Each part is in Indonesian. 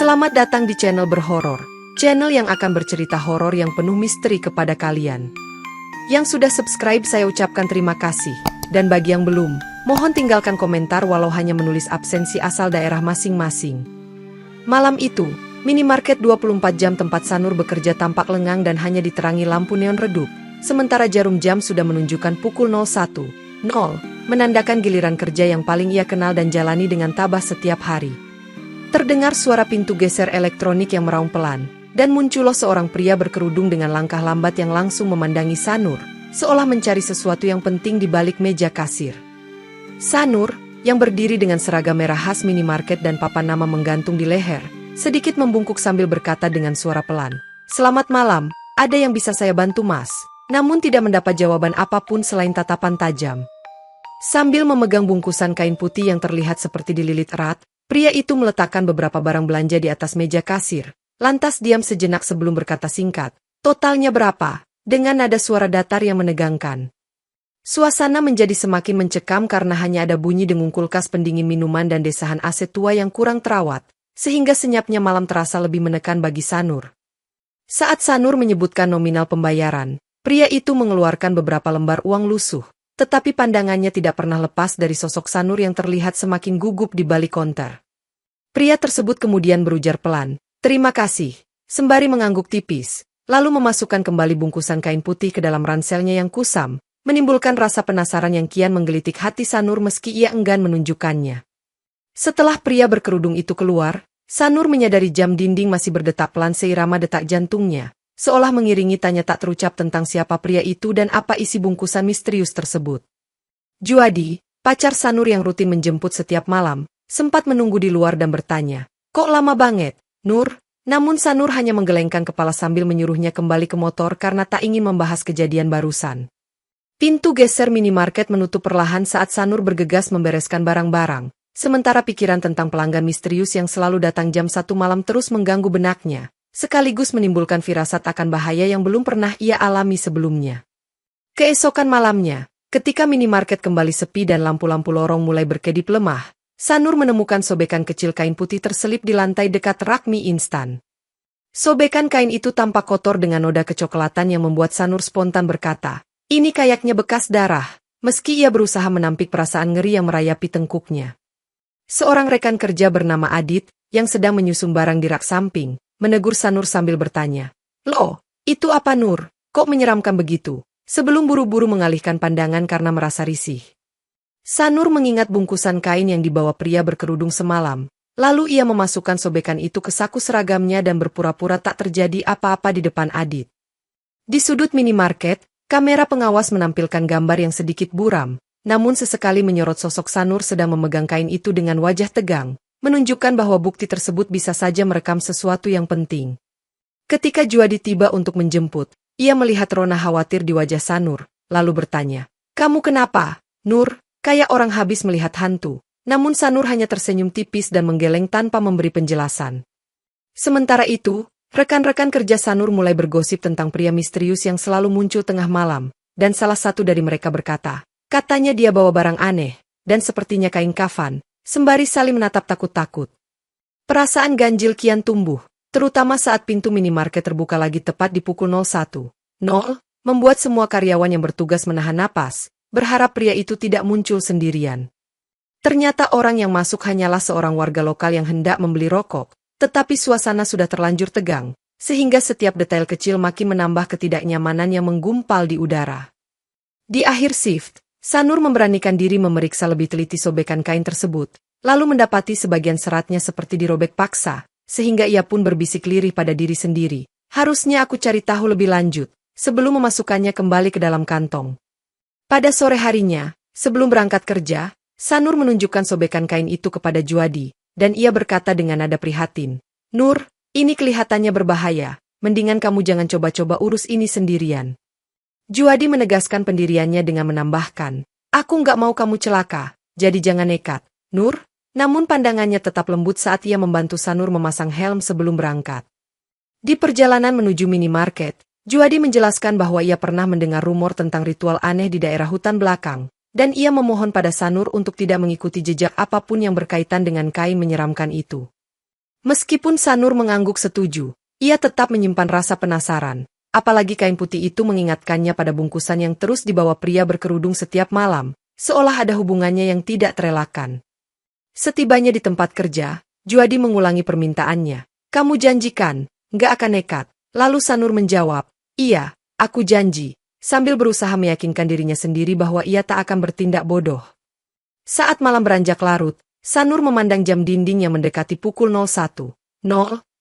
Selamat datang di channel Berhoror, channel yang akan bercerita horor yang penuh misteri kepada kalian. Yang sudah subscribe saya ucapkan terima kasih, dan bagi yang belum, mohon tinggalkan komentar walau hanya menulis absensi asal daerah masing-masing. Malam itu, minimarket 24 jam tempat Sanur bekerja tampak lengang dan hanya diterangi lampu neon redup, sementara jarum jam sudah menunjukkan pukul 01.00, menandakan giliran kerja yang paling ia kenal dan jalani dengan tabah setiap hari. Terdengar suara pintu geser elektronik yang meraung pelan, dan muncullah seorang pria berkerudung dengan langkah lambat yang langsung memandangi Sanur, seolah mencari sesuatu yang penting di balik meja kasir. Sanur, yang berdiri dengan seragam merah khas minimarket dan papan nama menggantung di leher, sedikit membungkuk sambil berkata dengan suara pelan, "Selamat malam, ada yang bisa saya bantu mas?" Namun tidak mendapat jawaban apapun selain tatapan tajam. Sambil memegang bungkusan kain putih yang terlihat seperti dililit erat, pria itu meletakkan beberapa barang belanja di atas meja kasir, lantas diam sejenak sebelum berkata singkat, "Totalnya berapa?" dengan nada suara datar yang menegangkan. Suasana menjadi semakin mencekam karena hanya ada bunyi dengung kulkas pendingin minuman dan desahan AC tua yang kurang terawat, sehingga senyapnya malam terasa lebih menekan bagi Sanur. Saat Sanur menyebutkan nominal pembayaran, pria itu mengeluarkan beberapa lembar uang lusuh. Tetapi pandangannya tidak pernah lepas dari sosok Sanur yang terlihat semakin gugup di balik konter. Pria tersebut kemudian berujar pelan, "Terima kasih," sembari mengangguk tipis, lalu memasukkan kembali bungkusan kain putih ke dalam ranselnya yang kusam, menimbulkan rasa penasaran yang kian menggelitik hati Sanur meski ia enggan menunjukkannya. Setelah pria berkerudung itu keluar, Sanur menyadari jam dinding masih berdetak pelan seirama detak jantungnya, seolah mengiringi tanya tak terucap tentang siapa pria itu dan apa isi bungkusan misterius tersebut. Juadi, pacar Sanur yang rutin menjemput setiap malam, sempat menunggu di luar dan bertanya, "Kok lama banget, Nur?" Namun Sanur hanya menggelengkan kepala sambil menyuruhnya kembali ke motor karena tak ingin membahas kejadian barusan. Pintu geser minimarket menutup perlahan saat Sanur bergegas membereskan barang-barang, sementara pikiran tentang pelanggan misterius yang selalu datang jam 1 malam terus mengganggu benaknya, sekaligus menimbulkan firasat akan bahaya yang belum pernah ia alami sebelumnya. Keesokan malamnya, ketika minimarket kembali sepi dan lampu-lampu lorong mulai berkedip lemah, Sanur menemukan sobekan kecil kain putih terselip di lantai dekat rak mie instan. Sobekan kain itu tampak kotor dengan noda kecoklatan yang membuat Sanur spontan berkata, "Ini kayaknya bekas darah," meski ia berusaha menampik perasaan ngeri yang merayapi tengkuknya. Seorang rekan kerja bernama Adit, yang sedang menyusun barang di rak samping, menegur Sanur sambil bertanya, "Loh, itu apa Nur? Kok menyeramkan begitu?" sebelum buru-buru mengalihkan pandangan karena merasa risih. Sanur mengingat bungkusan kain yang dibawa pria berkerudung semalam, lalu ia memasukkan sobekan itu ke saku seragamnya dan berpura-pura tak terjadi apa-apa di depan Adit. Di sudut minimarket, kamera pengawas menampilkan gambar yang sedikit buram, namun sesekali menyorot sosok Sanur sedang memegang kain itu dengan wajah tegang, menunjukkan bahwa bukti tersebut bisa saja merekam sesuatu yang penting. Ketika Juadi tiba untuk menjemput, ia melihat rona khawatir di wajah Sanur, lalu bertanya, "Kamu kenapa, Nur?" Kayak orang habis melihat hantu, namun Sanur hanya tersenyum tipis dan menggeleng tanpa memberi penjelasan. Sementara itu, rekan-rekan kerja Sanur mulai bergosip tentang pria misterius yang selalu muncul tengah malam, dan salah satu dari mereka berkata, katanya dia bawa barang aneh, dan sepertinya kain kafan, sembari saling menatap takut-takut. Perasaan ganjil kian tumbuh, terutama saat pintu minimarket terbuka lagi tepat di pukul 01.00, membuat semua karyawan yang bertugas menahan napas, berharap pria itu tidak muncul sendirian. Ternyata orang yang masuk hanyalah seorang warga lokal yang hendak membeli rokok, tetapi suasana sudah terlanjur tegang, sehingga setiap detail kecil makin menambah ketidaknyamanan yang menggumpal di udara. Di akhir shift, Sanur memberanikan diri memeriksa lebih teliti sobekan kain tersebut, lalu mendapati sebagian seratnya seperti dirobek paksa, sehingga ia pun berbisik lirih pada diri sendiri, "Harusnya aku cari tahu lebih lanjut, sebelum memasukkannya kembali ke dalam kantong." Pada sore harinya, sebelum berangkat kerja, Sanur menunjukkan sobekan kain itu kepada Juadi, dan ia berkata dengan nada prihatin, "Nur, ini kelihatannya berbahaya, mendingan kamu jangan coba-coba urus ini sendirian." Juadi menegaskan pendiriannya dengan menambahkan, "Aku nggak mau kamu celaka, jadi jangan nekat, Nur." Namun pandangannya tetap lembut saat ia membantu Sanur memasang helm sebelum berangkat. Di perjalanan menuju minimarket, Juadi menjelaskan bahwa ia pernah mendengar rumor tentang ritual aneh di daerah hutan belakang, dan ia memohon pada Sanur untuk tidak mengikuti jejak apapun yang berkaitan dengan kain menyeramkan itu. Meskipun Sanur mengangguk setuju, ia tetap menyimpan rasa penasaran. Apalagi kain putih itu mengingatkannya pada bungkusan yang terus dibawa pria berkerudung setiap malam, seolah ada hubungannya yang tidak terelakkan. Setibanya di tempat kerja, Juadi mengulangi permintaannya. Kamu janjikan, nggak akan nekat. Lalu Sanur menjawab, iya, aku janji, sambil berusaha meyakinkan dirinya sendiri bahwa ia tak akan bertindak bodoh. Saat malam beranjak larut, Sanur memandang jam dinding yang mendekati pukul 01.00,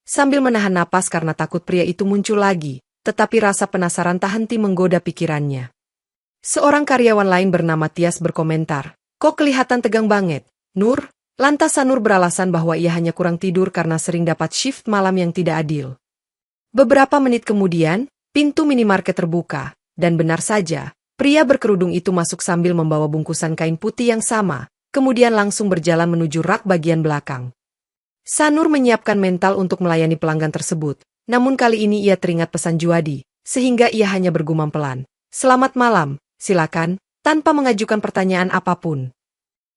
sambil menahan napas karena takut pria itu muncul lagi. Tetapi rasa penasaran tak henti menggoda pikirannya. Seorang karyawan lain bernama Tias berkomentar, kok kelihatan tegang banget, Nur? Lantas Sanur beralasan bahwa ia hanya kurang tidur karena sering dapat shift malam yang tidak adil. Beberapa menit kemudian, pintu minimarket terbuka, dan benar saja, pria berkerudung itu masuk sambil membawa bungkusan kain putih yang sama, kemudian langsung berjalan menuju rak bagian belakang. Sanur menyiapkan mental untuk melayani pelanggan tersebut. Namun kali ini ia teringat pesan Juadi, sehingga ia hanya bergumam pelan. Selamat malam, silakan, tanpa mengajukan pertanyaan apapun.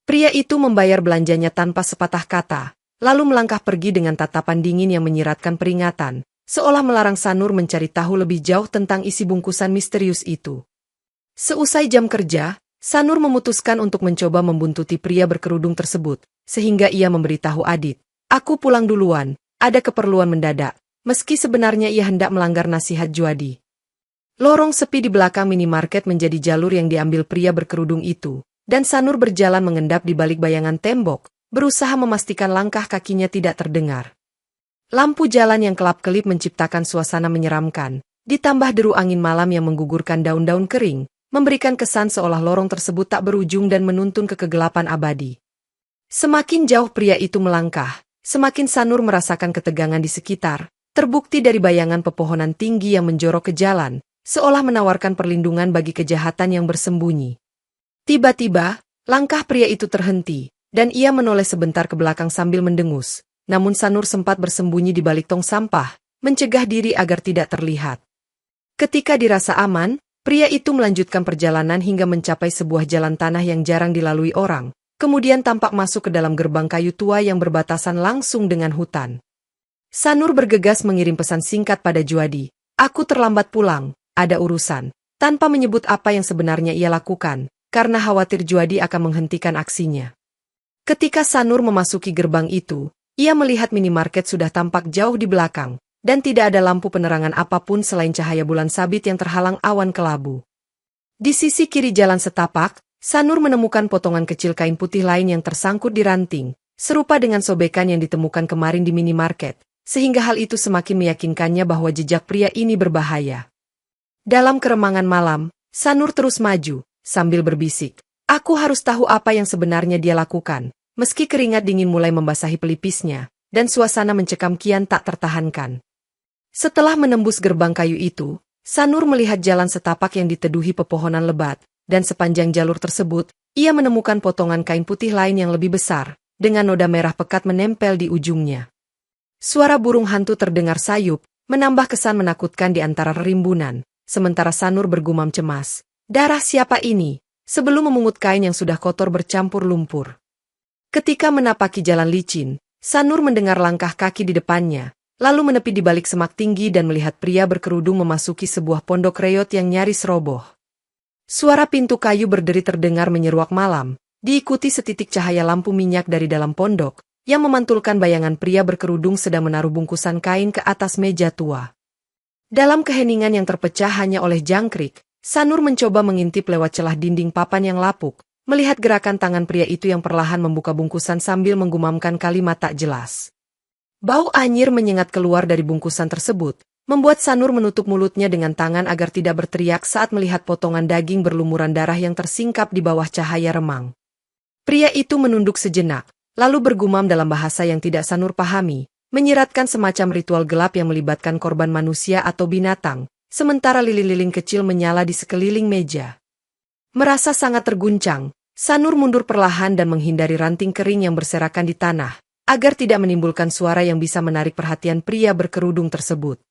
Pria itu membayar belanjanya tanpa sepatah kata, lalu melangkah pergi dengan tatapan dingin yang menyiratkan peringatan, seolah melarang Sanur mencari tahu lebih jauh tentang isi bungkusan misterius itu. Seusai jam kerja, Sanur memutuskan untuk mencoba membuntuti pria berkerudung tersebut, sehingga ia memberitahu Adit, aku pulang duluan, ada keperluan mendadak. Meski sebenarnya ia hendak melanggar nasihat Juadi. Lorong sepi di belakang minimarket menjadi jalur yang diambil pria berkerudung itu, dan Sanur berjalan mengendap di balik bayangan tembok, berusaha memastikan langkah kakinya tidak terdengar. Lampu jalan yang kelap-kelip menciptakan suasana menyeramkan, ditambah deru angin malam yang menggugurkan daun-daun kering, memberikan kesan seolah lorong tersebut tak berujung dan menuntun ke kegelapan abadi. Semakin jauh pria itu melangkah, semakin Sanur merasakan ketegangan di sekitar. Terbukti dari bayangan pepohonan tinggi yang menjorok ke jalan, seolah menawarkan perlindungan bagi kejahatan yang bersembunyi. Tiba-tiba, langkah pria itu terhenti, dan ia menoleh sebentar ke belakang sambil mendengus. Namun Sanur sempat bersembunyi di balik tong sampah, mencegah diri agar tidak terlihat. Ketika dirasa aman, pria itu melanjutkan perjalanan hingga mencapai sebuah jalan tanah yang jarang dilalui orang, kemudian tampak masuk ke dalam gerbang kayu tua yang berbatasan langsung dengan hutan. Sanur bergegas mengirim pesan singkat pada Juadi, aku terlambat pulang, ada urusan, tanpa menyebut apa yang sebenarnya ia lakukan, karena khawatir Juadi akan menghentikan aksinya. Ketika Sanur memasuki gerbang itu, ia melihat minimarket sudah tampak jauh di belakang, dan tidak ada lampu penerangan apapun selain cahaya bulan sabit yang terhalang awan kelabu. Di sisi kiri jalan setapak, Sanur menemukan potongan kecil kain putih lain yang tersangkut di ranting, serupa dengan sobekan yang ditemukan kemarin di minimarket. Sehingga hal itu semakin meyakinkannya bahwa jejak pria ini berbahaya. Dalam keremangan malam, Sanur terus maju, sambil berbisik, aku harus tahu apa yang sebenarnya dia lakukan, meski keringat dingin mulai membasahi pelipisnya, dan suasana mencekam kian tak tertahankan. Setelah menembus gerbang kayu itu, Sanur melihat jalan setapak yang diteduhi pepohonan lebat, dan sepanjang jalur tersebut, ia menemukan potongan kain putih lain yang lebih besar, dengan noda merah pekat menempel di ujungnya. Suara burung hantu terdengar sayup, menambah kesan menakutkan di antara rimbunan, sementara Sanur bergumam cemas. Darah siapa ini? Sebelum memungut kain yang sudah kotor bercampur lumpur. Ketika menapaki jalan licin, Sanur mendengar langkah kaki di depannya, lalu menepi di balik semak tinggi dan melihat pria berkerudung memasuki sebuah pondok reot yang nyaris roboh. Suara pintu kayu berderi terdengar menyeruak malam, diikuti setitik cahaya lampu minyak dari dalam pondok, yang memantulkan bayangan pria berkerudung sedang menaruh bungkusan kain ke atas meja tua. Dalam keheningan yang terpecah hanya oleh jangkrik, Sanur mencoba mengintip lewat celah dinding papan yang lapuk, melihat gerakan tangan pria itu yang perlahan membuka bungkusan sambil menggumamkan kalimat tak jelas. Bau anyir menyengat keluar dari bungkusan tersebut, membuat Sanur menutup mulutnya dengan tangan agar tidak berteriak saat melihat potongan daging berlumuran darah yang tersingkap di bawah cahaya remang. Pria itu menunduk sejenak, lalu bergumam dalam bahasa yang tidak Sanur pahami, menyiratkan semacam ritual gelap yang melibatkan korban manusia atau binatang, sementara lilin-lilin kecil menyala di sekeliling meja. Merasa sangat terguncang, Sanur mundur perlahan dan menghindari ranting kering yang berserakan di tanah, agar tidak menimbulkan suara yang bisa menarik perhatian pria berkerudung tersebut.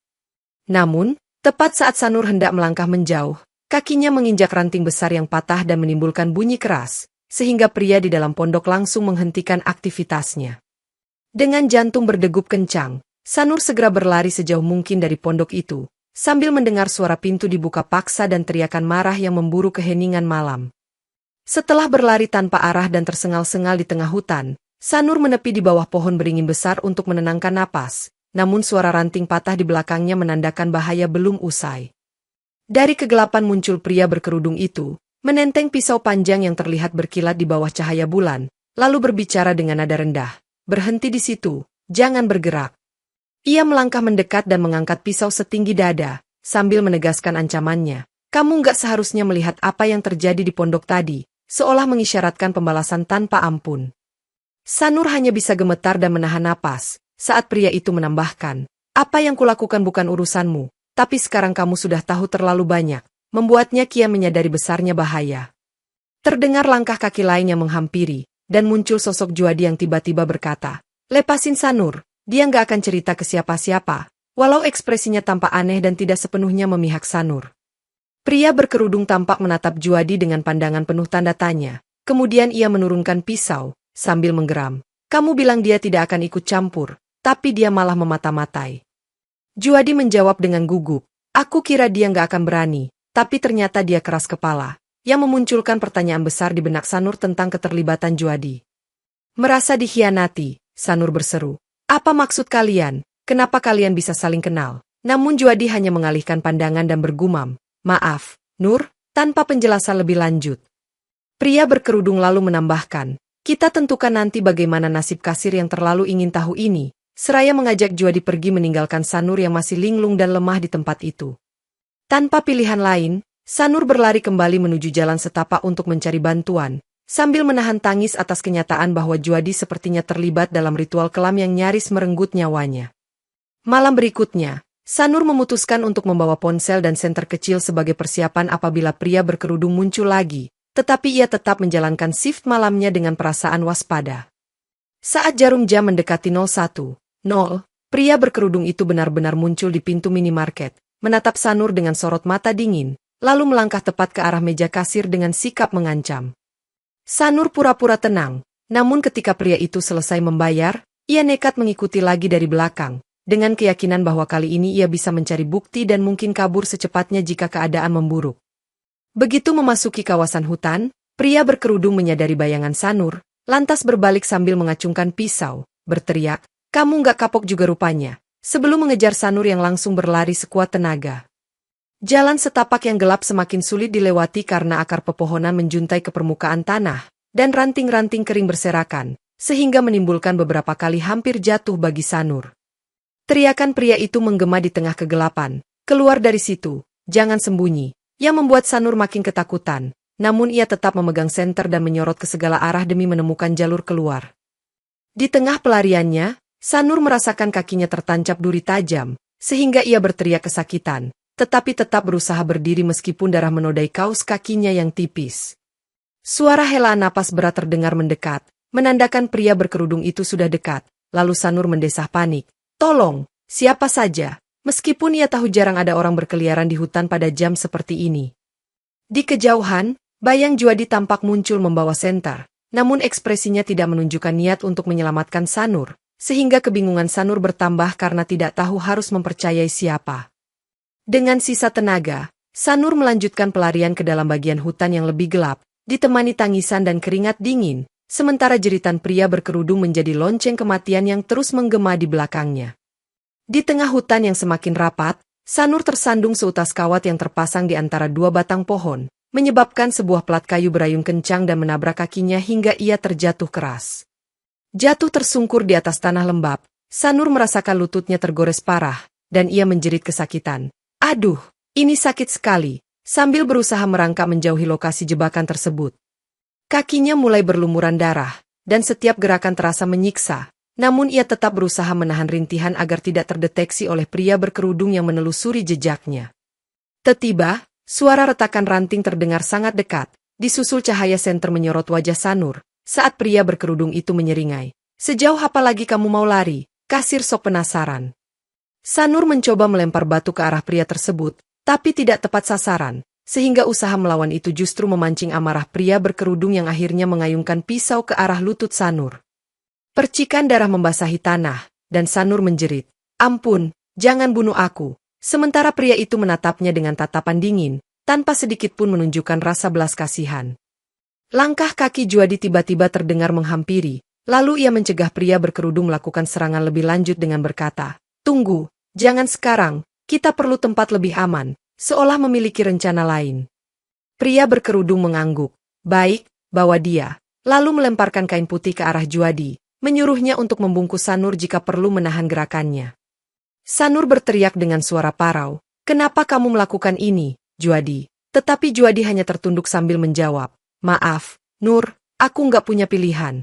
Namun, tepat saat Sanur hendak melangkah menjauh, kakinya menginjak ranting besar yang patah dan menimbulkan bunyi keras, sehingga pria di dalam pondok langsung menghentikan aktivitasnya. Dengan jantung berdegup kencang, Sanur segera berlari sejauh mungkin dari pondok itu, sambil mendengar suara pintu dibuka paksa dan teriakan marah yang memburu keheningan malam. Setelah berlari tanpa arah dan tersengal-sengal di tengah hutan, Sanur menepi di bawah pohon beringin besar untuk menenangkan napas, namun suara ranting patah di belakangnya menandakan bahaya belum usai. Dari kegelapan muncul pria berkerudung itu, menenteng pisau panjang yang terlihat berkilat di bawah cahaya bulan, lalu berbicara dengan nada rendah. Berhenti di situ, jangan bergerak. Ia melangkah mendekat dan mengangkat pisau setinggi dada, sambil menegaskan ancamannya. Kamu nggak seharusnya melihat apa yang terjadi di pondok tadi, seolah mengisyaratkan pembalasan tanpa ampun. Sanur hanya bisa gemetar dan menahan napas, saat pria itu menambahkan, apa yang kulakukan bukan urusanmu, tapi sekarang kamu sudah tahu terlalu banyak, membuatnya kian menyadari besarnya bahaya. Terdengar langkah kaki lain yang menghampiri, dan muncul sosok Juadi yang tiba-tiba berkata, lepasin Sanur, dia nggak akan cerita ke siapa-siapa, walau ekspresinya tampak aneh dan tidak sepenuhnya memihak Sanur. Pria berkerudung tampak menatap Juadi dengan pandangan penuh tanda tanya, kemudian ia menurunkan pisau, sambil menggeram. Kamu bilang dia tidak akan ikut campur, tapi dia malah memata-matai. Juadi menjawab dengan gugup, aku kira dia nggak akan berani, tapi ternyata dia keras kepala. Yang memunculkan pertanyaan besar di benak Sanur tentang keterlibatan Juadi. Merasa dikhianati, Sanur berseru. Apa maksud kalian? Kenapa kalian bisa saling kenal? Namun Juadi hanya mengalihkan pandangan dan bergumam. Maaf, Nur, tanpa penjelasan lebih lanjut. Pria berkerudung lalu menambahkan, kita tentukan nanti bagaimana nasib kasir yang terlalu ingin tahu ini, seraya mengajak Juadi pergi meninggalkan Sanur yang masih linglung dan lemah di tempat itu. Tanpa pilihan lain, Sanur berlari kembali menuju jalan setapak untuk mencari bantuan, sambil menahan tangis atas kenyataan bahwa Juadi sepertinya terlibat dalam ritual kelam yang nyaris merenggut nyawanya. Malam berikutnya, Sanur memutuskan untuk membawa ponsel dan senter kecil sebagai persiapan apabila pria berkerudung muncul lagi, tetapi ia tetap menjalankan shift malamnya dengan perasaan waspada. Saat jarum jam mendekati 01.00, pria berkerudung itu benar-benar muncul di pintu minimarket, menatap Sanur dengan sorot mata dingin, lalu melangkah tepat ke arah meja kasir dengan sikap mengancam. Sanur pura-pura tenang, namun ketika pria itu selesai membayar, ia nekat mengikuti lagi dari belakang, dengan keyakinan bahwa kali ini ia bisa mencari bukti dan mungkin kabur secepatnya jika keadaan memburuk. Begitu memasuki kawasan hutan, pria berkerudung menyadari bayangan Sanur, lantas berbalik sambil mengacungkan pisau, berteriak, kamu nggak kapok juga rupanya, sebelum mengejar Sanur yang langsung berlari sekuat tenaga. Jalan setapak yang gelap semakin sulit dilewati karena akar pepohonan menjuntai ke permukaan tanah, dan ranting-ranting kering berserakan, sehingga menimbulkan beberapa kali hampir jatuh bagi Sanur. Teriakan pria itu menggema di tengah kegelapan, keluar dari situ, jangan sembunyi, yang membuat Sanur makin ketakutan, namun ia tetap memegang senter dan menyorot ke segala arah demi menemukan jalur keluar. Di tengah pelariannya, Sanur merasakan kakinya tertancap duri tajam, sehingga ia berteriak kesakitan. Tetapi tetap berusaha berdiri meskipun darah menodai kaus kakinya yang tipis. Suara helaan napas berat terdengar mendekat, menandakan pria berkerudung itu sudah dekat, lalu Sanur mendesah panik. Tolong, siapa saja, meskipun ia tahu jarang ada orang berkeliaran di hutan pada jam seperti ini. Di kejauhan, bayang Juadi tampak muncul membawa senter, namun ekspresinya tidak menunjukkan niat untuk menyelamatkan Sanur, sehingga kebingungan Sanur bertambah karena tidak tahu harus mempercayai siapa. Dengan sisa tenaga, Sanur melanjutkan pelarian ke dalam bagian hutan yang lebih gelap, ditemani tangisan dan keringat dingin, sementara jeritan pria berkerudung menjadi lonceng kematian yang terus menggema di belakangnya. Di tengah hutan yang semakin rapat, Sanur tersandung seutas kawat yang terpasang di antara dua batang pohon, menyebabkan sebuah plat kayu berayun kencang dan menabrak kakinya hingga ia terjatuh keras. Jatuh tersungkur di atas tanah lembab, Sanur merasakan lututnya tergores parah, dan ia menjerit kesakitan. Aduh, ini sakit sekali, sambil berusaha merangkak menjauhi lokasi jebakan tersebut. Kakinya mulai berlumuran darah, dan setiap gerakan terasa menyiksa, namun ia tetap berusaha menahan rintihan agar tidak terdeteksi oleh pria berkerudung yang menelusuri jejaknya. Tiba-tiba, suara retakan ranting terdengar sangat dekat, disusul cahaya senter menyorot wajah Sanur, saat pria berkerudung itu menyeringai. Sejauh apa lagi kamu mau lari, kasir sok penasaran. Sanur mencoba melempar batu ke arah pria tersebut, tapi tidak tepat sasaran, sehingga usaha melawan itu justru memancing amarah pria berkerudung yang akhirnya mengayunkan pisau ke arah lutut Sanur. Percikan darah membasahi tanah, dan Sanur menjerit, "Ampun, jangan bunuh aku." Sementara pria itu menatapnya dengan tatapan dingin, tanpa sedikit pun menunjukkan rasa belas kasihan. Langkah kaki Juadi tiba-tiba terdengar menghampiri, lalu ia mencegah pria berkerudung melakukan serangan lebih lanjut dengan berkata, "Tunggu, jangan sekarang, kita perlu tempat lebih aman," seolah memiliki rencana lain. Pria berkerudung mengangguk, "Baik, bawa dia," lalu melemparkan kain putih ke arah Juadi, menyuruhnya untuk membungkus Sanur jika perlu menahan gerakannya. Sanur berteriak dengan suara parau, "Kenapa kamu melakukan ini, Juadi?" Tetapi Juadi hanya tertunduk sambil menjawab, "Maaf, Nur, aku nggak punya pilihan."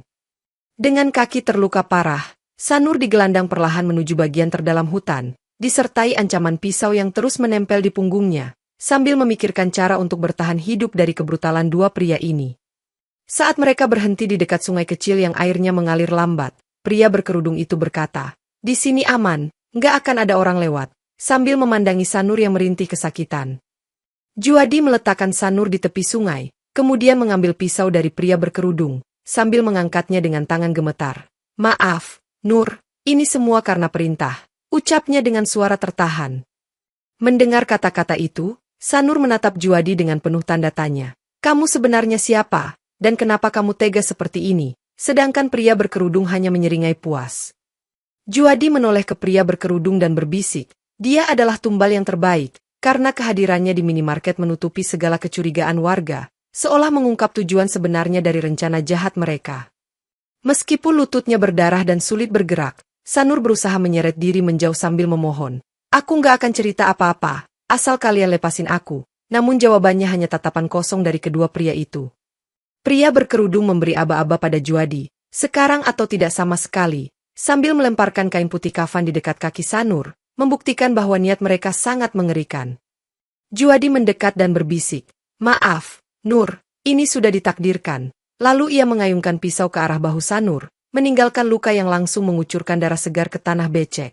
Dengan kaki terluka parah, Sanur digelandang perlahan menuju bagian terdalam hutan, disertai ancaman pisau yang terus menempel di punggungnya, sambil memikirkan cara untuk bertahan hidup dari kebrutalan dua pria ini. Saat mereka berhenti di dekat sungai kecil yang airnya mengalir lambat, pria berkerudung itu berkata, "Di sini aman. Nggak akan ada orang lewat," sambil memandangi Sanur yang merintih kesakitan. Juadi meletakkan Sanur di tepi sungai, kemudian mengambil pisau dari pria berkerudung, sambil mengangkatnya dengan tangan gemetar. "Maaf, Nur, ini semua karena perintah," ucapnya dengan suara tertahan. Mendengar kata-kata itu, Sanur menatap Juadi dengan penuh tanda tanya. "Kamu sebenarnya siapa, dan kenapa kamu tega seperti ini?" Sedangkan pria berkerudung hanya menyeringai puas. Juadi menoleh ke pria berkerudung dan berbisik, "Dia adalah tumbal yang terbaik, karena kehadirannya di minimarket menutupi segala kecurigaan warga, seolah mengungkap tujuan sebenarnya dari rencana jahat mereka." Meskipun lututnya berdarah dan sulit bergerak, Sanur berusaha menyeret diri menjauh sambil memohon, "Aku nggak akan cerita apa-apa, asal kalian lepasin aku." Namun jawabannya hanya tatapan kosong dari kedua pria itu. Pria berkerudung memberi aba-aba pada Juadi, "Sekarang atau tidak sama sekali," sambil melemparkan kain putih kafan di dekat kaki Sanur, membuktikan bahwa niat mereka sangat mengerikan. Juadi mendekat dan berbisik, "Maaf, Nur, ini sudah ditakdirkan." Lalu ia mengayunkan pisau ke arah bahu Sanur, meninggalkan luka yang langsung mengucurkan darah segar ke tanah becek.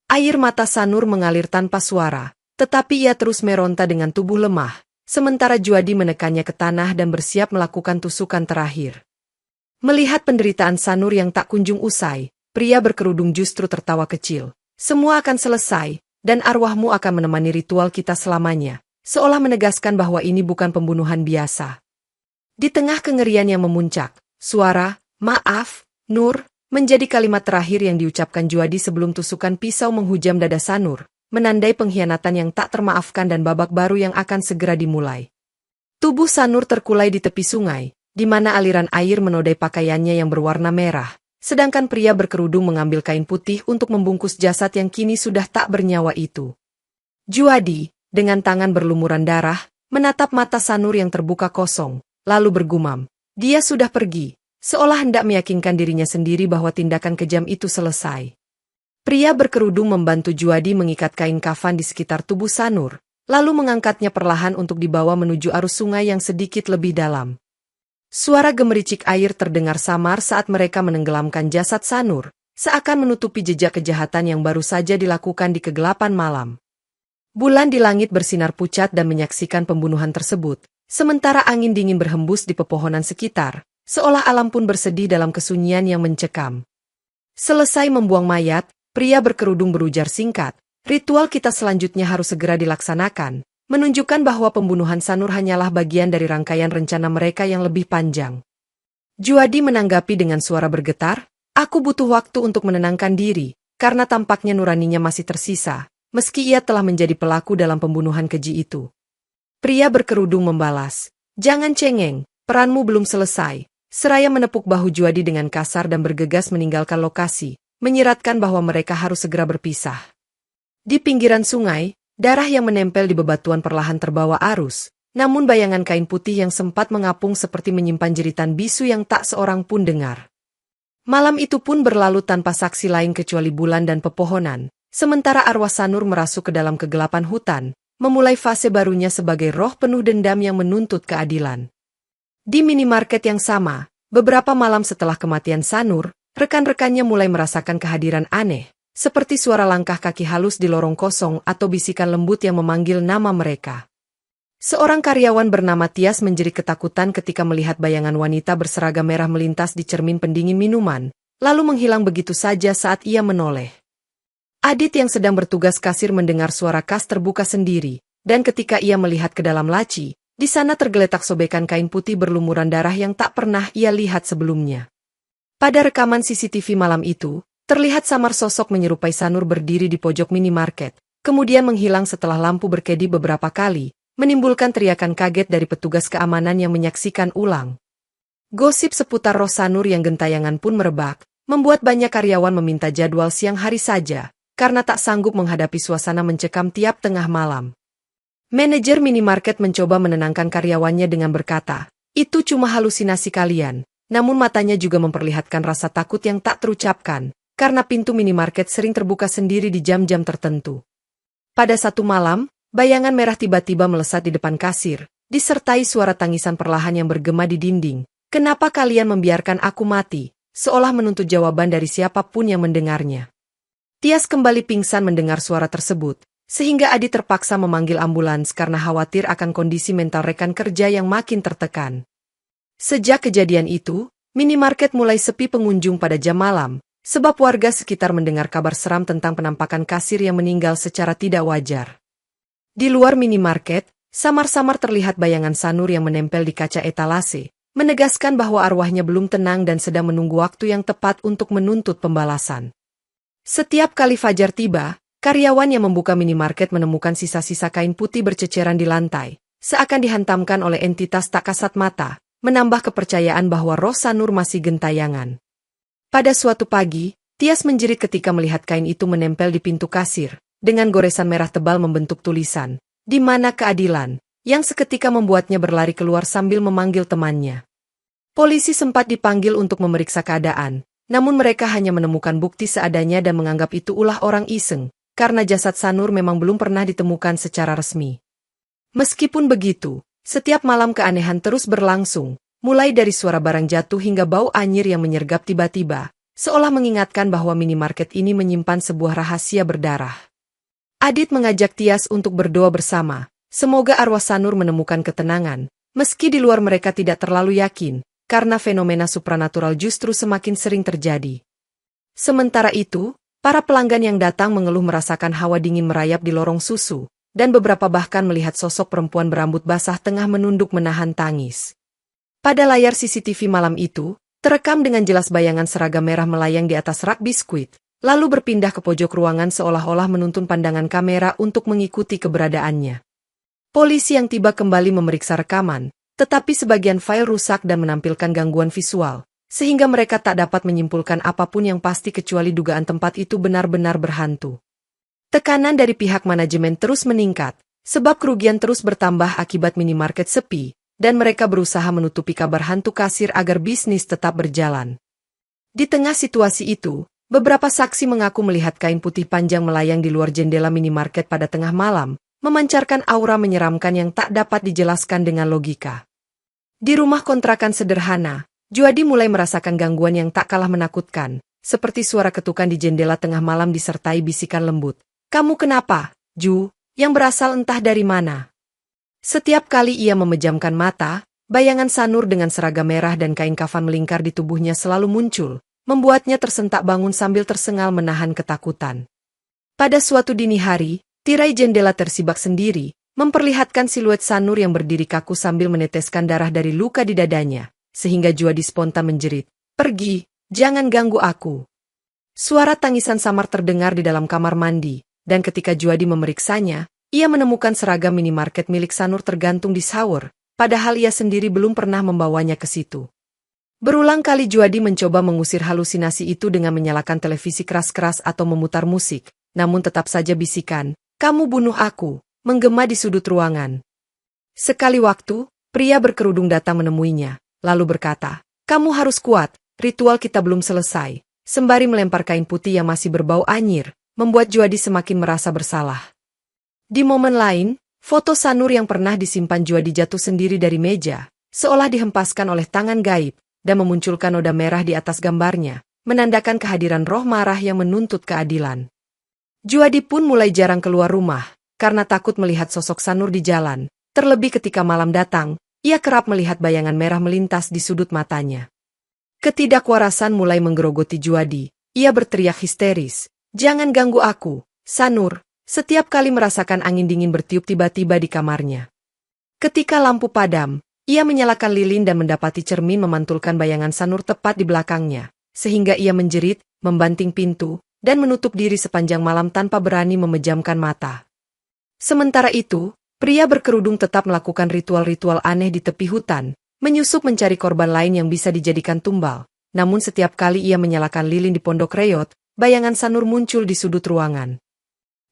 Air mata Sanur mengalir tanpa suara, tetapi ia terus meronta dengan tubuh lemah, sementara Juadi menekannya ke tanah dan bersiap melakukan tusukan terakhir. Melihat penderitaan Sanur yang tak kunjung usai, pria berkerudung justru tertawa kecil. "Semua akan selesai, dan arwahmu akan menemani ritual kita selamanya," seolah menegaskan bahwa ini bukan pembunuhan biasa. Di tengah kengerian yang memuncak, suara, "Maaf, Nur," menjadi kalimat terakhir yang diucapkan Juadi sebelum tusukan pisau menghujam dada Sanur, menandai pengkhianatan yang tak termaafkan dan babak baru yang akan segera dimulai. Tubuh Sanur terkulai di tepi sungai, di mana aliran air menodai pakaiannya yang berwarna merah. Sedangkan pria berkerudung mengambil kain putih untuk membungkus jasad yang kini sudah tak bernyawa itu. Juadi, dengan tangan berlumuran darah, menatap mata Sanur yang terbuka kosong, lalu bergumam, "Dia sudah pergi," seolah hendak meyakinkan dirinya sendiri bahwa tindakan kejam itu selesai. Pria berkerudung membantu Juadi mengikat kain kafan di sekitar tubuh Sanur, lalu mengangkatnya perlahan untuk dibawa menuju arus sungai yang sedikit lebih dalam. Suara gemericik air terdengar samar saat mereka menenggelamkan jasad Sanur, seakan menutupi jejak kejahatan yang baru saja dilakukan di kegelapan malam. Bulan di langit bersinar pucat dan menyaksikan pembunuhan tersebut, sementara angin dingin berhembus di pepohonan sekitar, seolah alam pun bersedih dalam kesunyian yang mencekam. Selesai membuang mayat, pria berkerudung berujar singkat, "Ritual kita selanjutnya harus segera dilaksanakan," menunjukkan bahwa pembunuhan Sanur hanyalah bagian dari rangkaian rencana mereka yang lebih panjang. Juadi menanggapi dengan suara bergetar, "Aku butuh waktu untuk menenangkan diri, karena tampaknya nuraninya masih tersisa, meski ia telah menjadi pelaku dalam pembunuhan keji itu." Pria berkerudung membalas, "Jangan cengeng, peranmu belum selesai." Seraya menepuk bahu Juadi dengan kasar dan bergegas meninggalkan lokasi, menyiratkan bahwa mereka harus segera berpisah. Di pinggiran sungai, darah yang menempel di bebatuan perlahan terbawa arus, namun bayangan kain putih yang sempat mengapung seperti menyimpan jeritan bisu yang tak seorang pun dengar. Malam itu pun berlalu tanpa saksi lain kecuali bulan dan pepohonan, sementara arwah Sanur merasuk ke dalam kegelapan hutan, memulai fase barunya sebagai roh penuh dendam yang menuntut keadilan. Di minimarket yang sama, beberapa malam setelah kematian Sanur, rekan-rekannya mulai merasakan kehadiran aneh, seperti suara langkah kaki halus di lorong kosong atau bisikan lembut yang memanggil nama mereka. Seorang karyawan bernama Tias menjerit ketakutan ketika melihat bayangan wanita berseragam merah melintas di cermin pendingin minuman, lalu menghilang begitu saja saat ia menoleh. Adit yang sedang bertugas kasir mendengar suara kas terbuka sendiri, dan ketika ia melihat ke dalam laci, di sana tergeletak sobekan kain putih berlumuran darah yang tak pernah ia lihat sebelumnya. Pada rekaman CCTV malam itu, terlihat samar sosok menyerupai Sanur berdiri di pojok minimarket, kemudian menghilang setelah lampu berkedip beberapa kali, menimbulkan teriakan kaget dari petugas keamanan yang menyaksikan ulang. Gosip seputar roh Sanur yang gentayangan pun merebak, membuat banyak karyawan meminta jadwal siang hari saja, karena tak sanggup menghadapi suasana mencekam tiap tengah malam. Manajer minimarket mencoba menenangkan karyawannya dengan berkata, "Itu cuma halusinasi kalian," namun matanya juga memperlihatkan rasa takut yang tak terucapkan, karena pintu minimarket sering terbuka sendiri di jam-jam tertentu. Pada satu malam, bayangan merah tiba-tiba melesat di depan kasir, disertai suara tangisan perlahan yang bergema di dinding. "Kenapa kalian membiarkan aku mati?" Seolah menuntut jawaban dari siapapun yang mendengarnya. Tias kembali pingsan mendengar suara tersebut, sehingga Adi terpaksa memanggil ambulans karena khawatir akan kondisi mental rekan kerja yang makin tertekan. Sejak kejadian itu, minimarket mulai sepi pengunjung pada jam malam, sebab warga sekitar mendengar kabar seram tentang penampakan kasir yang meninggal secara tidak wajar. Di luar minimarket, samar-samar terlihat bayangan Sanur yang menempel di kaca etalase, menegaskan bahwa arwahnya belum tenang dan sedang menunggu waktu yang tepat untuk menuntut pembalasan. Setiap kali fajar tiba, karyawan yang membuka minimarket menemukan sisa-sisa kain putih berceceran di lantai, seakan dihantamkan oleh entitas tak kasat mata, menambah kepercayaan bahwa roh Sanur masih gentayangan. Pada suatu pagi, Tias menjerit ketika melihat kain itu menempel di pintu kasir, dengan goresan merah tebal membentuk tulisan, "Di mana keadilan?" yang seketika membuatnya berlari keluar sambil memanggil temannya. Polisi sempat dipanggil untuk memeriksa keadaan, namun mereka hanya menemukan bukti seadanya dan menganggap itu ulah orang iseng, karena jasad Sanur memang belum pernah ditemukan secara resmi. Meskipun begitu, setiap malam keanehan terus berlangsung, mulai dari suara barang jatuh hingga bau anyir yang menyergap tiba-tiba, seolah mengingatkan bahwa minimarket ini menyimpan sebuah rahasia berdarah. Adit mengajak Tias untuk berdoa bersama, semoga arwah Sanur menemukan ketenangan, meski di luar mereka tidak terlalu yakin, karena fenomena supranatural justru semakin sering terjadi. Sementara itu, para pelanggan yang datang mengeluh merasakan hawa dingin merayap di lorong susu, dan beberapa bahkan melihat sosok perempuan berambut basah tengah menunduk menahan tangis. Pada layar CCTV malam itu, terekam dengan jelas bayangan seragam merah melayang di atas rak biskuit, lalu berpindah ke pojok ruangan seolah-olah menuntun pandangan kamera untuk mengikuti keberadaannya. Polisi yang tiba kembali memeriksa rekaman, tetapi sebagian file rusak dan menampilkan gangguan visual, sehingga mereka tak dapat menyimpulkan apapun yang pasti kecuali dugaan tempat itu benar-benar berhantu. Tekanan dari pihak manajemen terus meningkat, sebab kerugian terus bertambah akibat minimarket sepi, dan mereka berusaha menutupi kabar hantu kasir agar bisnis tetap berjalan. Di tengah situasi itu, beberapa saksi mengaku melihat kain putih panjang melayang di luar jendela minimarket pada tengah malam, memancarkan aura menyeramkan yang tak dapat dijelaskan dengan logika. Di rumah kontrakan sederhana, Juadi mulai merasakan gangguan yang tak kalah menakutkan, seperti suara ketukan di jendela tengah malam disertai bisikan lembut. "Kamu kenapa, Ju?" yang berasal entah dari mana. Setiap kali ia memejamkan mata, bayangan Sanur dengan seragam merah dan kain kafan melingkar di tubuhnya selalu muncul, membuatnya tersentak bangun sambil tersengal menahan ketakutan. Pada suatu dini hari, tirai jendela tersibak sendiri, memperlihatkan siluet Sanur yang berdiri kaku sambil meneteskan darah dari luka di dadanya, sehingga Juadi spontan menjerit, "Pergi, jangan ganggu aku." Suara tangisan samar terdengar di dalam kamar mandi, dan ketika Juadi memeriksanya, ia menemukan seragam minimarket milik Sanur tergantung di shower, padahal ia sendiri belum pernah membawanya ke situ. Berulang kali Juadi mencoba mengusir halusinasi itu dengan menyalakan televisi keras-keras atau memutar musik, namun tetap saja bisikan, "Kamu bunuh aku," menggema di sudut ruangan. Sekali waktu, pria berkerudung datang menemuinya, lalu berkata, "Kamu harus kuat, ritual kita belum selesai," sembari melempar kain putih yang masih berbau anyir, membuat Juadi semakin merasa bersalah. Di momen lain, foto Sanur yang pernah disimpan Juadi jatuh sendiri dari meja, seolah dihempaskan oleh tangan gaib, dan memunculkan noda merah di atas gambarnya, menandakan kehadiran roh marah yang menuntut keadilan. Juadi pun mulai jarang keluar rumah, karena takut melihat sosok Sanur di jalan, terlebih ketika malam datang, ia kerap melihat bayangan merah melintas di sudut matanya. Ketidakwarasan mulai menggerogoti Juadi. Ia berteriak histeris. "Jangan ganggu aku, Sanur." Setiap kali merasakan angin dingin bertiup tiba-tiba di kamarnya. Ketika lampu padam, ia menyalakan lilin dan mendapati cermin memantulkan bayangan Sanur tepat di belakangnya. Sehingga ia menjerit, membanting pintu, dan menutup diri sepanjang malam tanpa berani memejamkan mata. Sementara itu, pria berkerudung tetap melakukan ritual-ritual aneh di tepi hutan, menyusup mencari korban lain yang bisa dijadikan tumbal. Namun setiap kali ia menyalakan lilin di pondok Reyot, bayangan Sanur muncul di sudut ruangan.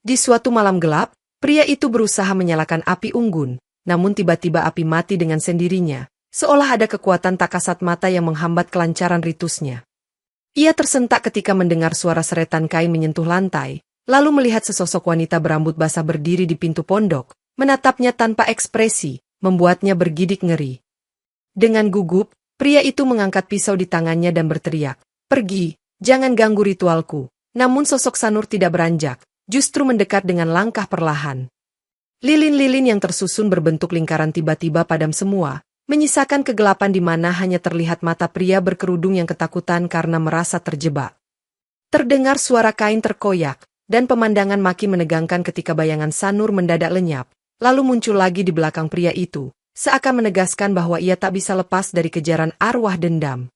Di suatu malam gelap, pria itu berusaha menyalakan api unggun, namun tiba-tiba api mati dengan sendirinya, seolah ada kekuatan tak kasat mata yang menghambat kelancaran ritusnya. Ia tersentak ketika mendengar suara seretan kain menyentuh lantai, lalu melihat sesosok wanita berambut basah berdiri di pintu pondok, menatapnya tanpa ekspresi, membuatnya bergidik ngeri. Dengan gugup, pria itu mengangkat pisau di tangannya dan berteriak, "Pergi, jangan ganggu ritualku." Namun sosok Sanur tidak beranjak, justru mendekat dengan langkah perlahan. Lilin-lilin yang tersusun berbentuk lingkaran tiba-tiba padam semua, menyisakan kegelapan di mana hanya terlihat mata pria berkerudung yang ketakutan karena merasa terjebak. Terdengar suara kain terkoyak, dan pemandangan makin menegangkan ketika bayangan Sanur mendadak lenyap, lalu muncul lagi di belakang pria itu, seakan menegaskan bahwa ia tak bisa lepas dari kejaran arwah dendam.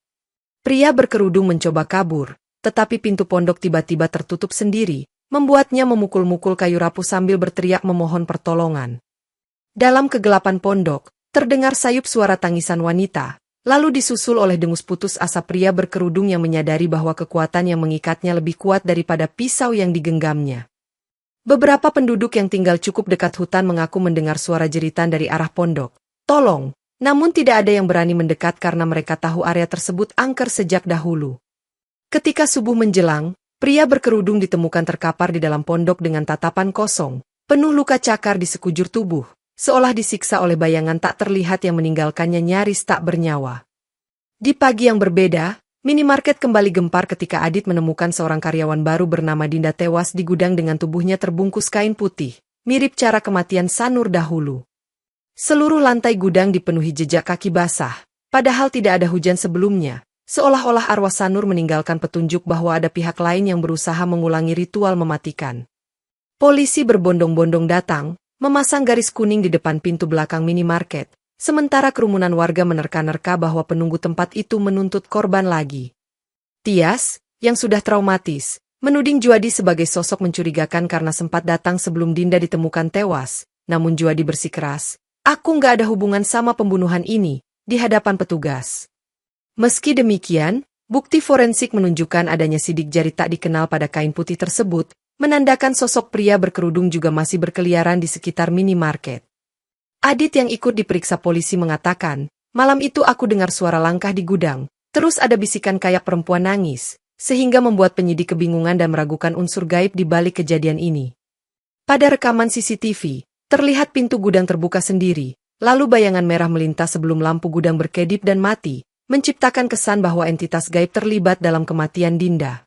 Pria berkerudung mencoba kabur, tetapi pintu pondok tiba-tiba tertutup sendiri, membuatnya memukul-mukul kayu rapuh sambil berteriak memohon pertolongan. Dalam kegelapan pondok, terdengar sayup suara tangisan wanita, lalu disusul oleh dengus putus asa pria berkerudung yang menyadari bahwa kekuatan yang mengikatnya lebih kuat daripada pisau yang digenggamnya. Beberapa penduduk yang tinggal cukup dekat hutan mengaku mendengar suara jeritan dari arah pondok. "Tolong!" Namun tidak ada yang berani mendekat karena mereka tahu area tersebut angker sejak dahulu. Ketika subuh menjelang, pria berkerudung ditemukan terkapar di dalam pondok dengan tatapan kosong, penuh luka cakar di sekujur tubuh, seolah disiksa oleh bayangan tak terlihat yang meninggalkannya nyaris tak bernyawa. Di pagi yang berbeda, minimarket kembali gempar ketika Adit menemukan seorang karyawan baru bernama Dinda tewas di gudang dengan tubuhnya terbungkus kain putih, mirip cara kematian Sanur dahulu. Seluruh lantai gudang dipenuhi jejak kaki basah, padahal tidak ada hujan sebelumnya, seolah-olah arwah Sanur meninggalkan petunjuk bahwa ada pihak lain yang berusaha mengulangi ritual mematikan. Polisi berbondong-bondong datang, memasang garis kuning di depan pintu belakang minimarket, sementara kerumunan warga menerka-nerka bahwa penunggu tempat itu menuntut korban lagi. Tias, yang sudah traumatis, menuding Juadi sebagai sosok mencurigakan karena sempat datang sebelum Dinda ditemukan tewas, namun Juadi bersikeras, "Aku nggak ada hubungan sama pembunuhan ini," di hadapan petugas. Meski demikian, bukti forensik menunjukkan adanya sidik jari tak dikenal pada kain putih tersebut, menandakan sosok pria berkerudung juga masih berkeliaran di sekitar minimarket. Adit yang ikut diperiksa polisi mengatakan, "Malam itu aku dengar suara langkah di gudang, terus ada bisikan kayak perempuan nangis, sehingga membuat penyidik kebingungan dan meragukan unsur gaib di balik kejadian ini." Pada rekaman CCTV, terlihat pintu gudang terbuka sendiri, lalu bayangan merah melintas sebelum lampu gudang berkedip dan mati, menciptakan kesan bahwa entitas gaib terlibat dalam kematian Dinda.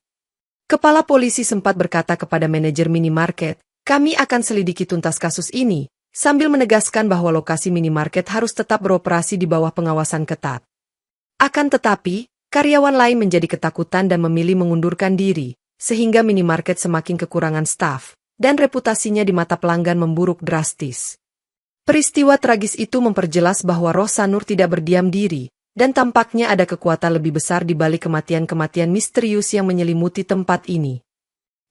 Kepala polisi sempat berkata kepada manajer minimarket, "Kami akan selidiki tuntas kasus ini," sambil menegaskan bahwa lokasi minimarket harus tetap beroperasi di bawah pengawasan ketat. Akan tetapi, karyawan lain menjadi ketakutan dan memilih mengundurkan diri, sehingga minimarket semakin kekurangan staf, dan reputasinya di mata pelanggan memburuk drastis. Peristiwa tragis itu memperjelas bahwa roh Sanur tidak berdiam diri, dan tampaknya ada kekuatan lebih besar di balik kematian-kematian misterius yang menyelimuti tempat ini.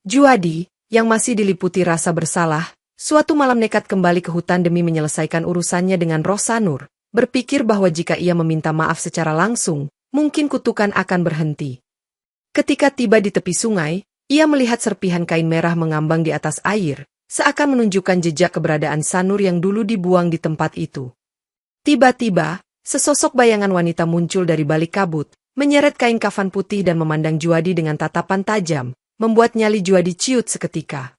Juadi, yang masih diliputi rasa bersalah, suatu malam nekat kembali ke hutan demi menyelesaikan urusannya dengan roh Sanur, berpikir bahwa jika ia meminta maaf secara langsung, mungkin kutukan akan berhenti. Ketika tiba di tepi sungai, ia melihat serpihan kain merah mengambang di atas air, seakan menunjukkan jejak keberadaan Sanur yang dulu dibuang di tempat itu. Tiba-tiba, sesosok bayangan wanita muncul dari balik kabut, menyeret kain kafan putih dan memandang Juadi dengan tatapan tajam, membuat nyali Juadi ciut seketika.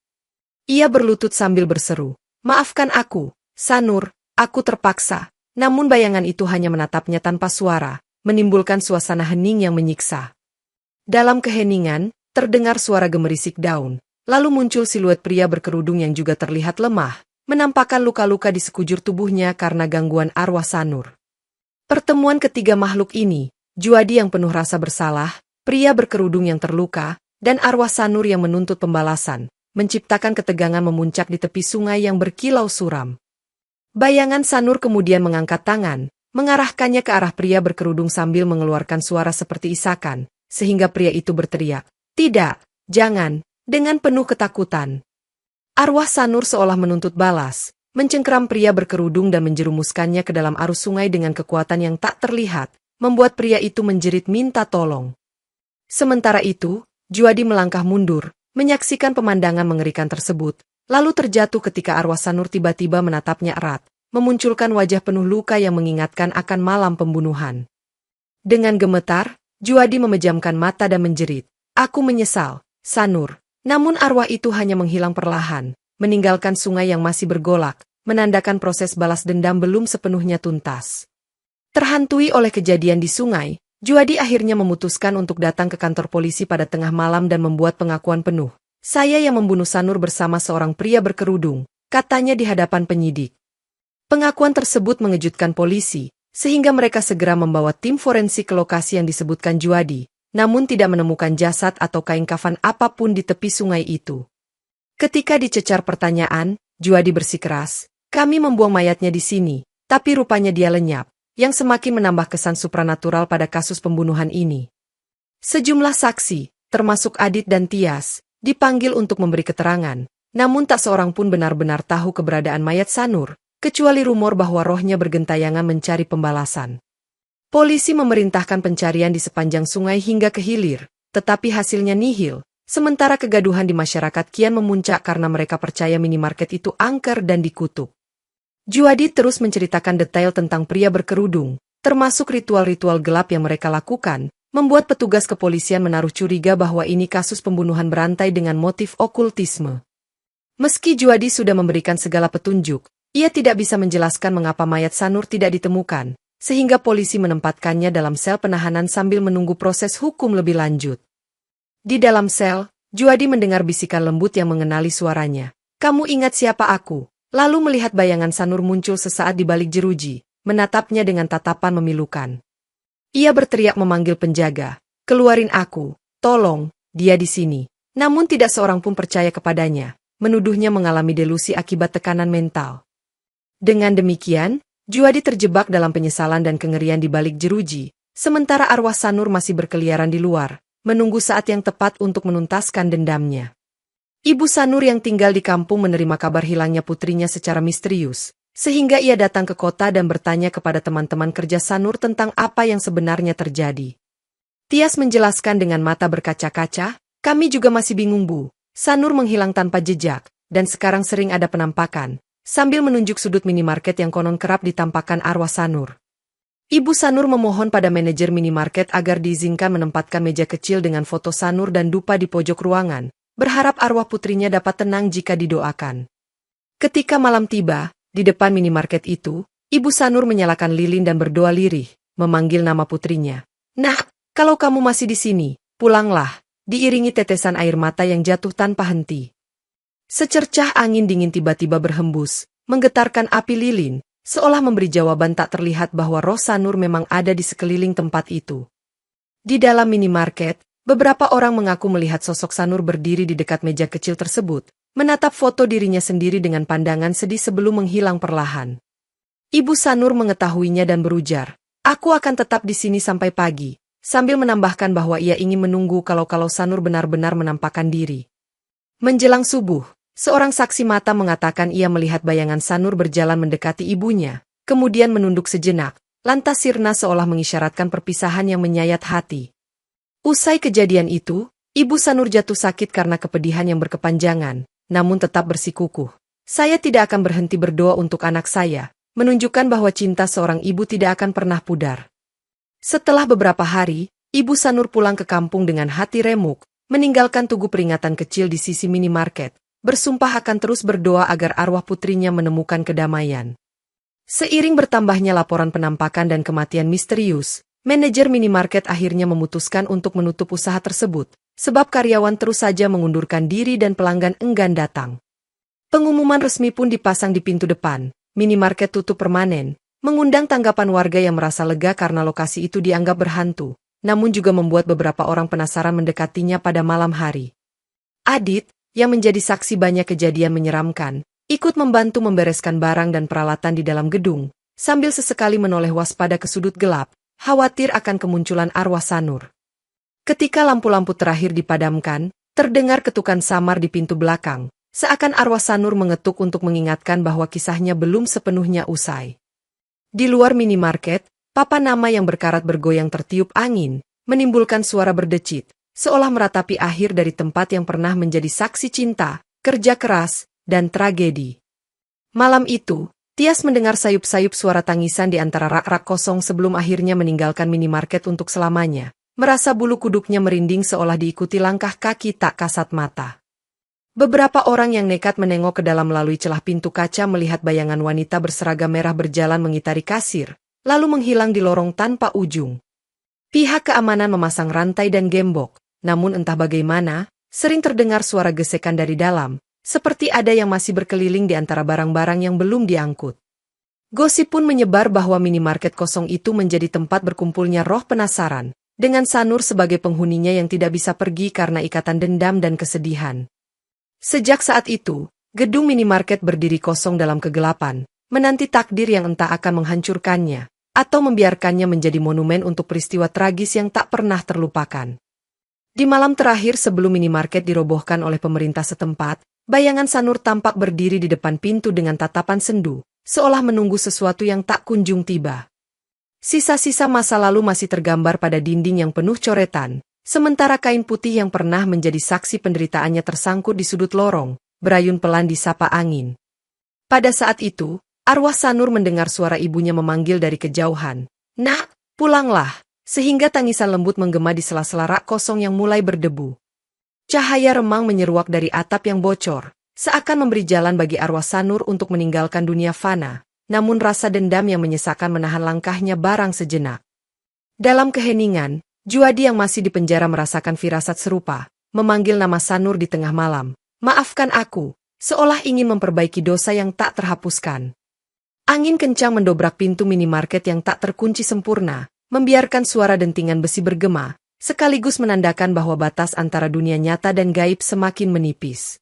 Ia berlutut sambil berseru, "Maafkan aku, Sanur, aku terpaksa." Namun bayangan itu hanya menatapnya tanpa suara, menimbulkan suasana hening yang menyiksa. Dalam keheningan, terdengar suara gemerisik daun, lalu muncul siluet pria berkerudung yang juga terlihat lemah, menampakkan luka-luka di sekujur tubuhnya karena gangguan arwah Sanur. Pertemuan ketiga makhluk ini Juadi yang penuh rasa bersalah, pria berkerudung yang terluka, dan arwah Sanur yang menuntut pembalasan, menciptakan ketegangan memuncak di tepi sungai yang berkilau suram. Bayangan Sanur kemudian mengangkat tangan, mengarahkannya ke arah pria berkerudung sambil mengeluarkan suara seperti isakan, sehingga pria itu berteriak, "Tidak, jangan," dengan penuh ketakutan. Arwah Sanur seolah menuntut balas, mencengkeram pria berkerudung dan menjerumuskannya ke dalam arus sungai dengan kekuatan yang tak terlihat, membuat pria itu menjerit minta tolong. Sementara itu, Juadi melangkah mundur, menyaksikan pemandangan mengerikan tersebut, lalu terjatuh ketika arwah Sanur tiba-tiba menatapnya erat, memunculkan wajah penuh luka yang mengingatkan akan malam pembunuhan. Dengan gemetar, Juadi memejamkan mata dan menjerit, "Aku menyesal, Sanur." Namun arwah itu hanya menghilang perlahan, meninggalkan sungai yang masih bergolak, menandakan proses balas dendam belum sepenuhnya tuntas. Terhantui oleh kejadian di sungai, Juadi akhirnya memutuskan untuk datang ke kantor polisi pada tengah malam dan membuat pengakuan penuh. "Saya yang membunuh Sanur bersama seorang pria berkerudung," katanya di hadapan penyidik. Pengakuan tersebut mengejutkan polisi, sehingga mereka segera membawa tim forensik ke lokasi yang disebutkan Juadi, namun tidak menemukan jasad atau kain kafan apapun di tepi sungai itu. Ketika dicecar pertanyaan, Juadi bersikeras, "Kami membuang mayatnya di sini, tapi rupanya dia lenyap," yang semakin menambah kesan supranatural pada kasus pembunuhan ini. Sejumlah saksi, termasuk Adit dan Tias, dipanggil untuk memberi keterangan, namun tak seorang pun benar-benar tahu keberadaan mayat Sanur, kecuali rumor bahwa rohnya bergentayangan mencari pembalasan. Polisi memerintahkan pencarian di sepanjang sungai hingga ke hilir, tetapi hasilnya nihil, sementara kegaduhan di masyarakat kian memuncak karena mereka percaya minimarket itu angker dan dikutuk. Juadi terus menceritakan detail tentang pria berkerudung, termasuk ritual-ritual gelap yang mereka lakukan, membuat petugas kepolisian menaruh curiga bahwa ini kasus pembunuhan berantai dengan motif okultisme. Meski Juadi sudah memberikan segala petunjuk, ia tidak bisa menjelaskan mengapa mayat Sanur tidak ditemukan, sehingga polisi menempatkannya dalam sel penahanan sambil menunggu proses hukum lebih lanjut. Di dalam sel, Juadi mendengar bisikan lembut yang mengenali suaranya. "Kamu ingat siapa aku?" Lalu melihat bayangan Sanur muncul sesaat di balik jeruji, menatapnya dengan tatapan memilukan. Ia berteriak memanggil penjaga, "Keluarin aku, tolong, dia di sini." Namun tidak seorang pun percaya kepadanya, menuduhnya mengalami delusi akibat tekanan mental. Dengan demikian, Juadi terjebak dalam penyesalan dan kengerian di balik jeruji, sementara arwah Sanur masih berkeliaran di luar, menunggu saat yang tepat untuk menuntaskan dendamnya. Ibu Sanur yang tinggal di kampung menerima kabar hilangnya putrinya secara misterius, sehingga ia datang ke kota dan bertanya kepada teman-teman kerja Sanur tentang apa yang sebenarnya terjadi. Tias menjelaskan dengan mata berkaca-kaca, "Kami juga masih bingung, Bu. Sanur menghilang tanpa jejak, dan sekarang sering ada penampakan," sambil menunjuk sudut minimarket yang konon kerap ditampakkan arwah Sanur. Ibu Sanur memohon pada manajer minimarket agar diizinkan menempatkan meja kecil dengan foto Sanur dan dupa di pojok ruangan, berharap arwah putrinya dapat tenang jika didoakan. Ketika malam tiba, di depan minimarket itu, Ibu Sanur menyalakan lilin dan berdoa lirih, memanggil nama putrinya. "Nak, kalau kamu masih di sini, pulanglah," diiringi tetesan air mata yang jatuh tanpa henti. Secercah angin dingin tiba-tiba berhembus, menggetarkan api lilin, seolah memberi jawaban tak terlihat bahwa roh Sanur memang ada di sekeliling tempat itu. Di dalam minimarket, beberapa orang mengaku melihat sosok Sanur berdiri di dekat meja kecil tersebut, menatap foto dirinya sendiri dengan pandangan sedih sebelum menghilang perlahan. Ibu Sanur mengetahuinya dan berujar, "Aku akan tetap di sini sampai pagi," sambil menambahkan bahwa ia ingin menunggu kalau Sanur benar-benar menampakkan diri. Menjelang subuh, seorang saksi mata mengatakan ia melihat bayangan Sanur berjalan mendekati ibunya, kemudian menunduk sejenak, lantas sirna seolah mengisyaratkan perpisahan yang menyayat hati. Usai kejadian itu, Ibu Sanur jatuh sakit karena kepedihan yang berkepanjangan, namun tetap bersikukuh. "Saya tidak akan berhenti berdoa untuk anak saya," menunjukkan bahwa cinta seorang ibu tidak akan pernah pudar. Setelah beberapa hari, Ibu Sanur pulang ke kampung dengan hati remuk, meninggalkan tugu peringatan kecil di sisi minimarket, bersumpah akan terus berdoa agar arwah putrinya menemukan kedamaian. Seiring bertambahnya laporan penampakan dan kematian misterius, manajer minimarket akhirnya memutuskan untuk menutup usaha tersebut, sebab karyawan terus saja mengundurkan diri dan pelanggan enggan datang. Pengumuman resmi pun dipasang di pintu depan, minimarket tutup permanen, mengundang tanggapan warga yang merasa lega karena lokasi itu dianggap berhantu, namun juga membuat beberapa orang penasaran mendekatinya pada malam hari. Adit, yang menjadi saksi banyak kejadian menyeramkan, ikut membantu membereskan barang dan peralatan di dalam gedung, sambil sesekali menoleh waspada ke sudut gelap, khawatir akan kemunculan arwah Sanur. Ketika lampu-lampu terakhir dipadamkan, terdengar ketukan samar di pintu belakang, seakan arwah Sanur mengetuk untuk mengingatkan bahwa kisahnya belum sepenuhnya usai. Di luar minimarket, papan nama yang berkarat bergoyang tertiup angin, menimbulkan suara berdecit, seolah meratapi akhir dari tempat yang pernah menjadi saksi cinta, kerja keras, dan tragedi. Malam itu, Tias mendengar sayup-sayup suara tangisan di antara rak-rak kosong sebelum akhirnya meninggalkan minimarket untuk selamanya, merasa bulu kuduknya merinding seolah diikuti langkah kaki tak kasat mata. Beberapa orang yang nekat menengok ke dalam melalui celah pintu kaca melihat bayangan wanita berseragam merah berjalan mengitari kasir, lalu menghilang di lorong tanpa ujung. Pihak keamanan memasang rantai dan gembok, namun entah bagaimana, sering terdengar suara gesekan dari dalam, seperti ada yang masih berkeliling di antara barang-barang yang belum diangkut. Gosip pun menyebar bahwa minimarket kosong itu menjadi tempat berkumpulnya roh penasaran, dengan Sanur sebagai penghuninya yang tidak bisa pergi karena ikatan dendam dan kesedihan. Sejak saat itu, gedung minimarket berdiri kosong dalam kegelapan, menanti takdir yang entah akan menghancurkannya, atau membiarkannya menjadi monumen untuk peristiwa tragis yang tak pernah terlupakan. Di malam terakhir sebelum minimarket dirobohkan oleh pemerintah setempat, bayangan Sanur tampak berdiri di depan pintu dengan tatapan sendu, seolah menunggu sesuatu yang tak kunjung tiba. Sisa-sisa masa lalu masih tergambar pada dinding yang penuh coretan, sementara kain putih yang pernah menjadi saksi penderitaannya tersangkut di sudut lorong, berayun pelan disapa angin. Pada saat itu, arwah Sanur mendengar suara ibunya memanggil dari kejauhan, "Nak, pulanglah," sehingga tangisan lembut menggema di sela-sela rak kosong yang mulai berdebu. Cahaya remang menyeruak dari atap yang bocor, seakan memberi jalan bagi arwah Sanur untuk meninggalkan dunia fana, namun rasa dendam yang menyesakkan menahan langkahnya barang sejenak. Dalam keheningan, Juadi yang masih dipenjara merasakan firasat serupa, memanggil nama Sanur di tengah malam, "Maafkan aku," seolah ingin memperbaiki dosa yang tak terhapuskan. Angin kencang mendobrak pintu minimarket yang tak terkunci sempurna, membiarkan suara dentingan besi bergema, sekaligus menandakan bahwa batas antara dunia nyata dan gaib semakin menipis.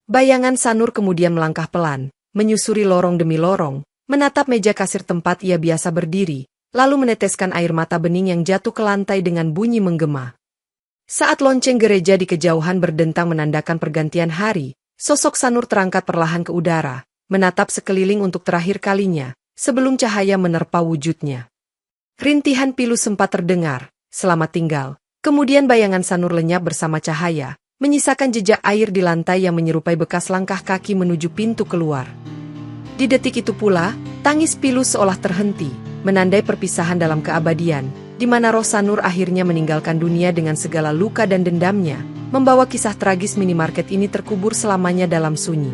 Bayangan Sanur kemudian melangkah pelan, menyusuri lorong demi lorong, menatap meja kasir tempat ia biasa berdiri, lalu meneteskan air mata bening yang jatuh ke lantai dengan bunyi menggema. Saat lonceng gereja di kejauhan berdentang menandakan pergantian hari, sosok Sanur terangkat perlahan ke udara, menatap sekeliling untuk terakhir kalinya, sebelum cahaya menerpa wujudnya. Rintihan pilu sempat terdengar, "Selamat tinggal." Kemudian bayangan Sanur lenyap bersama cahaya, menyisakan jejak air di lantai yang menyerupai bekas langkah kaki menuju pintu keluar. Di detik itu pula, tangis pilu seolah terhenti, menandai perpisahan dalam keabadian, di mana roh Sanur akhirnya meninggalkan dunia dengan segala luka dan dendamnya, membawa kisah tragis minimarket ini terkubur selamanya dalam sunyi.